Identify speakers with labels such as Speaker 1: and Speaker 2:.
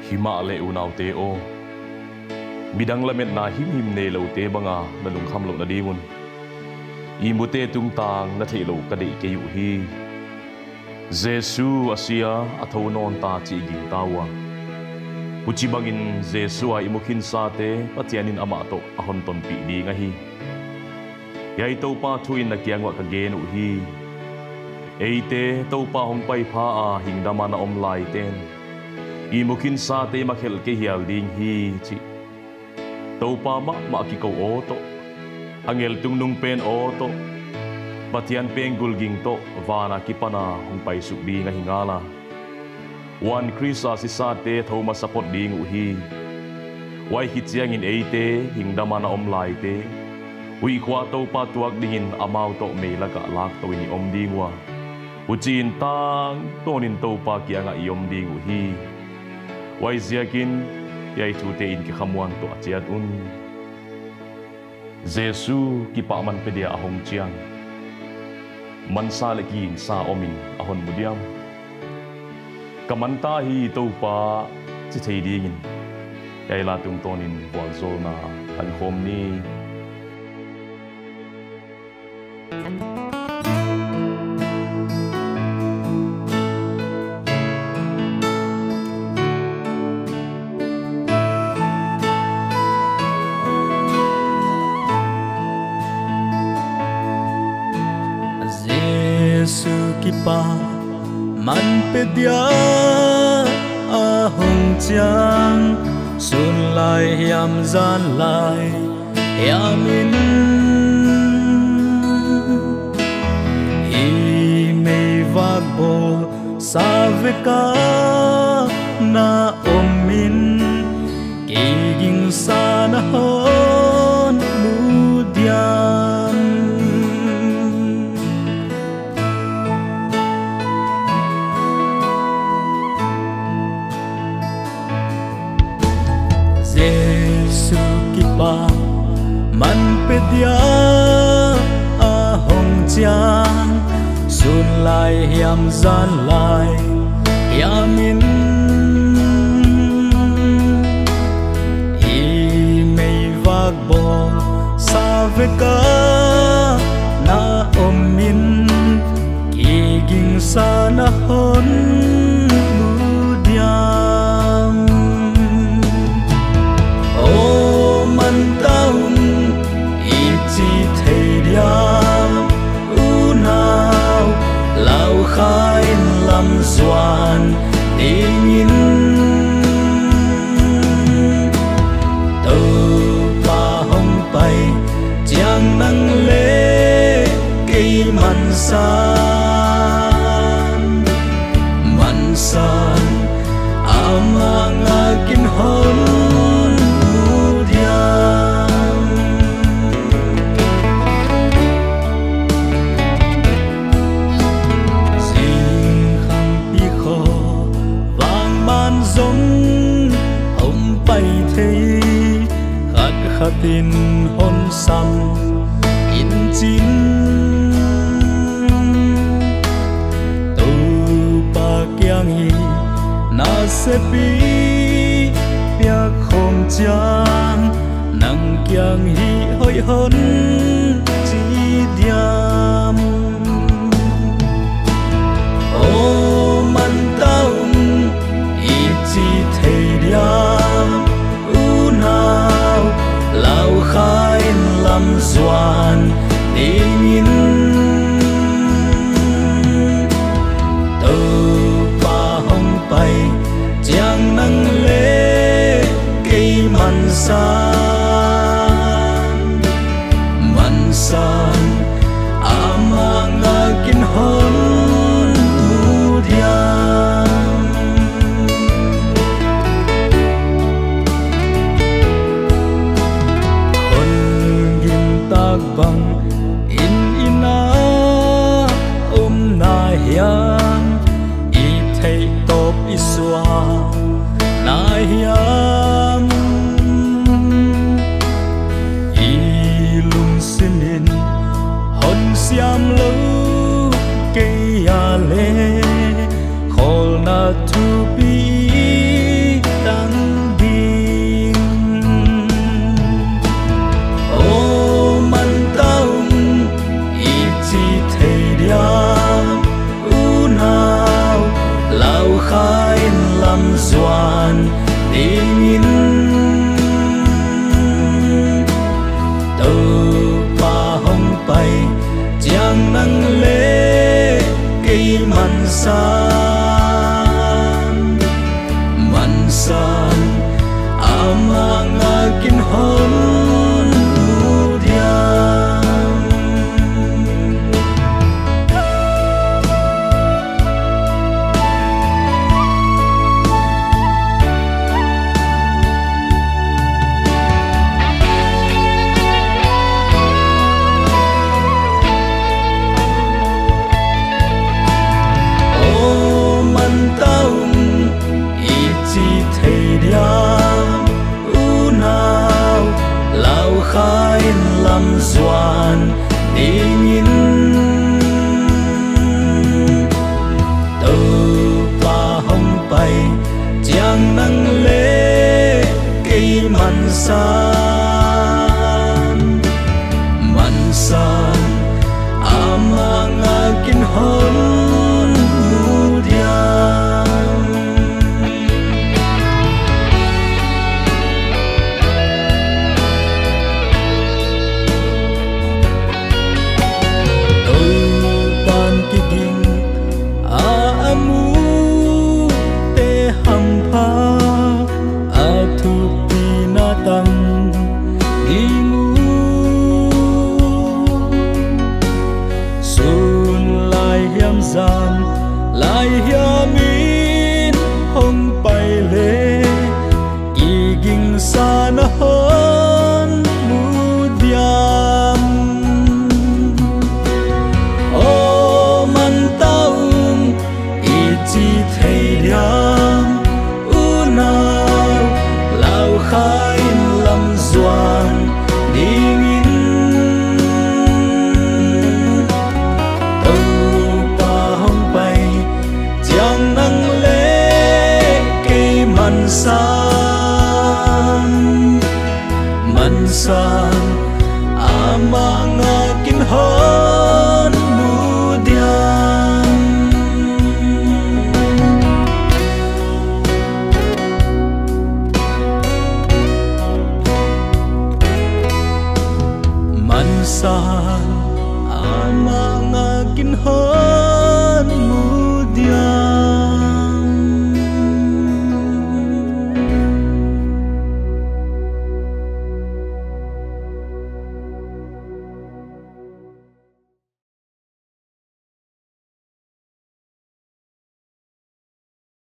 Speaker 1: hima le unau te o midang lamet na him ne lo te banga na lung kham lo na dingun imute tung tang na thei lo ka dei ke yu hi Jesu asia athonon ta chi ging tawa uchi bangin Jesu a imukhin sa te patianin ama to ahon ton pi di nga hi yai to pa thuin na kiangwa ka gen u hi eite to pa hong pai pha a hingdama na om lai ten imukhin sa te makhel ke hial ding hi chi to pa ma ki ko o to angel tung nung pen o to patian peng gulging to vana kipana hong pai su di nga hingala wan krisa si sa te thoma support ding u hi wai hi chiang in eite hingdama na om lai te ui khwa to pa tuak dingin amau to me laka lak to ni om dingwa uchin tang tonin to pa kianga iom ding u hi wai ziakin yai thu te in ki khamwan to achiat un Jesu ki pa man pedia ahong chiang man sa le ki sa omin ahon mudiam kamanta hi to pa chi thei dingin yai la tung tonin wal zol na kan khom ni
Speaker 2: Jesu kipa man pedia ahong chiang sun lai hiam gian lai hiamin hi mei vak bol sa ve ka na omin ki ging sa na hon mudiam Jesu kipa man pedia ahong chiang sun lai hiam gian lai hiamin hi mei vak bol sa ve ka na omin ki ging sa na hon mudiam taun ichi thei diam unau lau khain lam zuan dingin to pa hong pai chiang nang le cây man san ama nga kin hon tin hôn sam in chín tu pa kiang hi na se pi pia khom chang nang kiang hi hoi hon chi diam o man taun i chi thei diam unau lau khain lam zuan dingin to pa hong pai chiang nang le cây man san ama nga kin hon mudiam bang in ina na hiam i thei top iswa na hiam i lung sinin hon siam lo ke ya le khol na tu pi ta đi nhìn tàu ba hồng bay chẳng nắng lệ cây mặn san ama ngakin hon khai làm doan đi nhìn tàu ba hồng bay chẳng nắng lệ cây mặn san ama ngakin hon lại hiamin hồng bay lệ kỳ kinh xa na hơn mu diam ô man tao ý chỉ thấy diam u nào lao khai làm doan đi san ama ngakin hon mudian man san ama ngakin hon